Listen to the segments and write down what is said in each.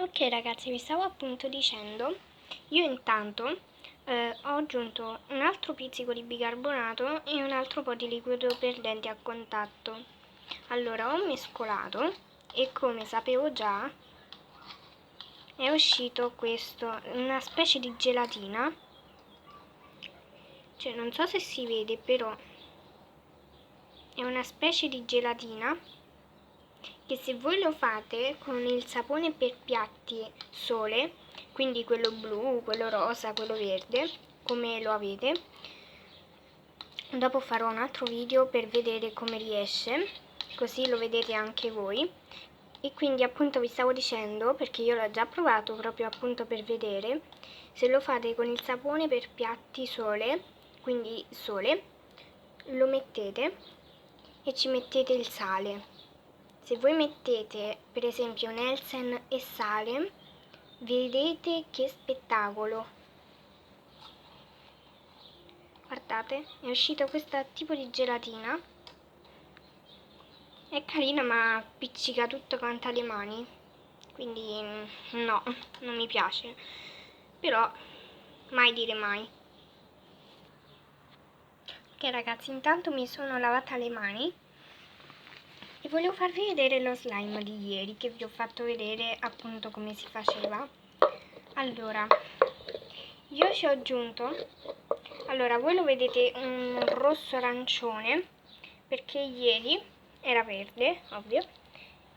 Ok ragazzi, vi stavo appunto dicendo, io intanto ho aggiunto un altro pizzico di bicarbonato e un altro po' di liquido per denti a contatto. Allora ho mescolato e come sapevo già è uscito questo, una specie di gelatina, cioè non so se si vede però è una specie di gelatina che se voi lo fate con il sapone per piatti sole, quindi quello blu, quello rosa, quello verde, come lo avete, dopo farò un altro video per vedere come riesce, così lo vedete anche voi. E quindi appunto vi stavo dicendo, perché io l'ho già provato proprio appunto per vedere, se lo fate con il sapone per piatti sole, quindi sole, lo mettete e ci mettete il sale. Se voi mettete per esempio Nelsen e sale, vedete che spettacolo. Guardate, è uscita questa tipo di gelatina. È carina ma appiccica tutto quanto alle mani. Quindi no, non mi piace. Però mai dire mai. Ok ragazzi, intanto mi sono lavata le mani. E volevo farvi vedere lo slime di ieri, che vi ho fatto vedere appunto come si faceva. Allora, io ci ho aggiunto, allora voi lo vedete un rosso arancione, perché ieri era verde, ovvio,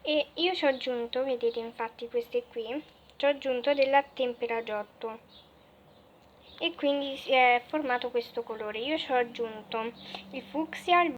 e io ci ho aggiunto, vedete infatti queste qui, ci ho aggiunto del latte temperagiotto e quindi si è formato questo colore. Io ci ho aggiunto il fucsia, il